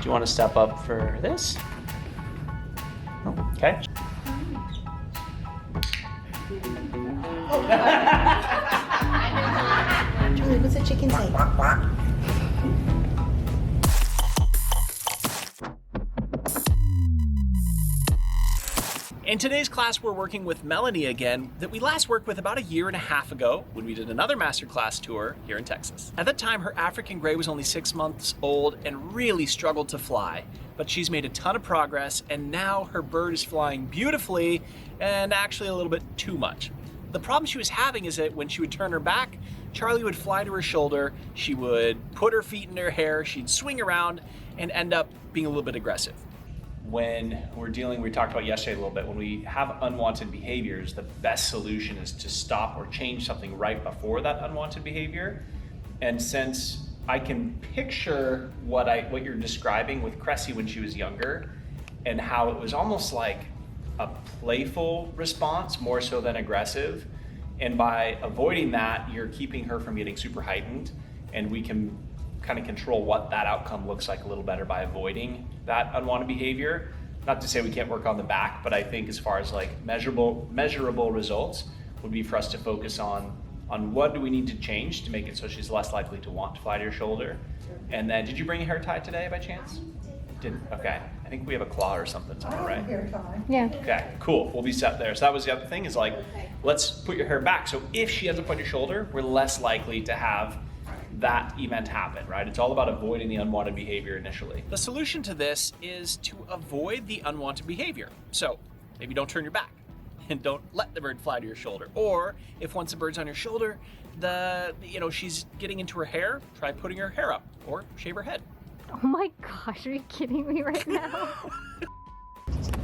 you want to step up for this? Oh, okay. Charlie, what's a chicken say? In today's class, we're working with Melanie again, that we last worked with about 1.5 years ago when we did another masterclass tour here in Texas. At that time, her African gray was only 6 months old and really struggled to fly, but she's made a ton of progress, and now her bird is flying beautifully and actually a little bit too much. The problem she was having is that when she would turn her back, Charlie would fly to her shoulder, she would put her feet in her hair, she'd swing around and end up being a little bit aggressive. When we're dealing, we talked about yesterday a little bit, when we have unwanted behaviors, the best solution is to stop or change something right before that unwanted behavior. And since I can picture what you're describing with Cressy when she was younger, and how it was almost like a playful response more so than aggressive, and by avoiding that, you're keeping her from getting super heightened, and we can kind of control what that outcome looks like a little better by avoiding that unwanted behavior. Not to say we can't work on the back, but I think as far as like measurable results would be for us to focus on what do we need to change to make it so she's less likely to want to fly to your shoulder. And then, did you bring a hair tie today by chance? Didn't? Okay. I think we have a claw or something tomorrow, right? Hair tie. Yeah. Okay, cool. We'll be set there. So that was the other thing, is like, let's put your hair back. So if she ends up on your shoulder, we're less likely to have that event happen, right? It's all about avoiding the unwanted behavior initially. The solution to this is to avoid the unwanted behavior. So maybe don't turn your back and don't let the bird fly to your shoulder. Or if once the bird's on your shoulder, she's getting into her hair, try putting her hair up or shave her head. Oh my gosh, are you kidding me right now?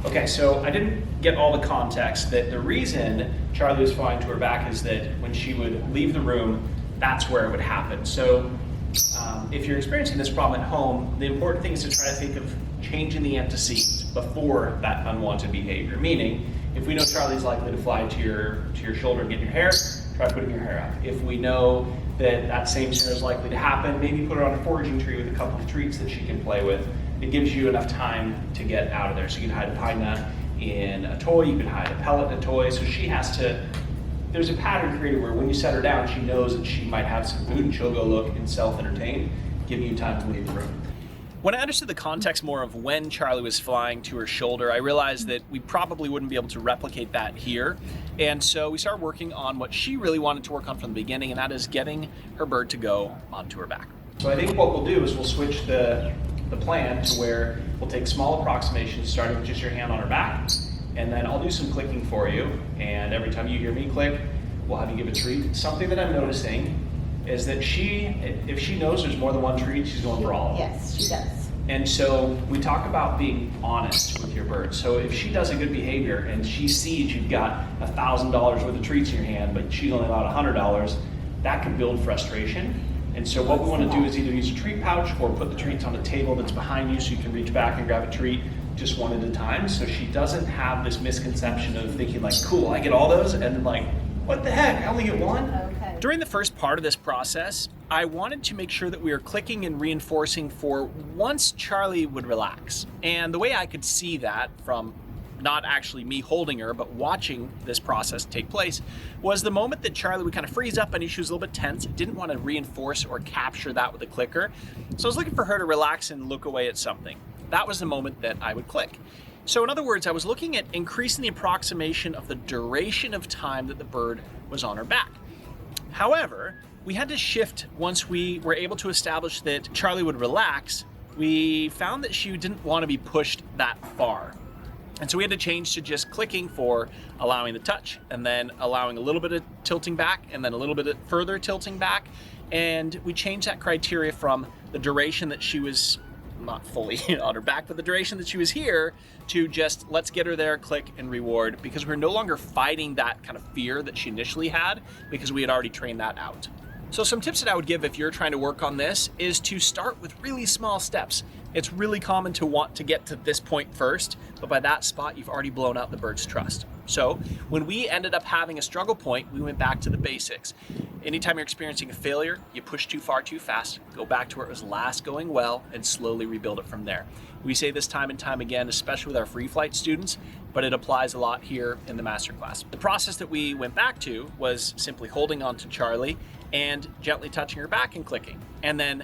Okay, so I didn't get all the context. That the reason Charlie was flying to her back is that when she would leave the room, that's where it would happen. So if you're experiencing this problem at home, the important thing is to try to think of changing the antecedent before that unwanted behavior. Meaning, if we know Charlie's likely to fly to your shoulder and get in your hair, try putting your hair up. If we know that same scenario is likely to happen, maybe put her on a foraging tree with a couple of treats that she can play with. It gives you enough time to get out of there. So you can hide a pine nut in a toy, you can hide a pellet in a toy, so she has to. There's a pattern created where when you set her down, she knows that she might have some food and she'll go look and self-entertain, giving you time to leave the room. When I understood the context more of when Charlie was flying to her shoulder, I realized that we probably wouldn't be able to replicate that here. And so we started working on what she really wanted to work on from the beginning, and that is getting her bird to go onto her back. So I think what we'll do is we'll switch the plan to where we'll take small approximations, starting with just your hand on her back, and then I'll do some clicking for you, and every time you hear me click, we'll have you give a treat. Something that I'm noticing is that if she knows there's more than one treat, she's going for all of them. Yes, she does. And so we talk about being honest with your bird. So if she does a good behavior and she sees you've got $1,000 worth of treats in your hand, but she's only allowed $100, that can build frustration. And so what we want to do is either use a treat pouch or put the treats on a table that's behind you so you can reach back and grab a treat just one at a time, so she doesn't have this misconception of thinking like, cool, I get all those, and then like, what the heck, I only get one? Okay. During the first part of this process, I wanted to make sure that we were clicking and reinforcing for once Charlie would relax. And the way I could see that from not actually me holding her, but watching this process take place, was the moment that Charlie would kind of freeze up and she was a little bit tense. I didn't want to reinforce or capture that with a clicker. So I was looking for her to relax and look away at something. That was the moment that I would click. So in other words, I was looking at increasing the approximation of the duration of time that the bird was on her back. However, we had to shift once we were able to establish that Charlie would relax. We found that she didn't want to be pushed that far. And so we had to change to just clicking for allowing the touch, and then allowing a little bit of tilting back, and then a little bit of further tilting back. And we changed that criteria from the duration that she was not fully on her back, but the duration that she was here, to just let's get her there, click and reward, because we're no longer fighting that kind of fear that she initially had, because we had already trained that out. So some tips that I would give if you're trying to work on this is to start with really small steps. It's really common to want to get to this point first, but by that spot, you've already blown out the bird's trust. So when we ended up having a struggle point, we went back to the basics. Anytime you're experiencing a failure, you push too far too fast, go back to where it was last going well, and slowly rebuild it from there. We say this time and time again, especially with our free flight students, but it applies a lot here in the masterclass. The process that we went back to was simply holding on to Charlie and gently touching her back and clicking, and then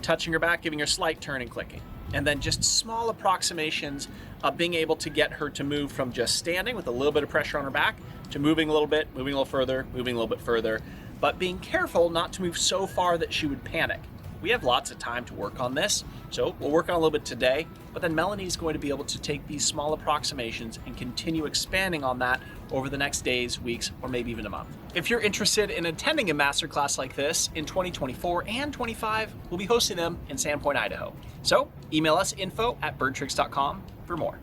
touching her back, giving her a slight turn and clicking. And then just small approximations of being able to get her to move from just standing with a little bit of pressure on her back to moving a little bit, moving a little further, moving a little bit further, but being careful not to move so far that she would panic. We have lots of time to work on this, so we'll work on a little bit today, but then Melanie is going to be able to take these small approximations and continue expanding on that over the next days, weeks, or maybe even a month. If you're interested in attending a masterclass like this in 2024 and 25, we'll be hosting them in SANDPOINT, Idaho. So email us info@birdtricks.com for more.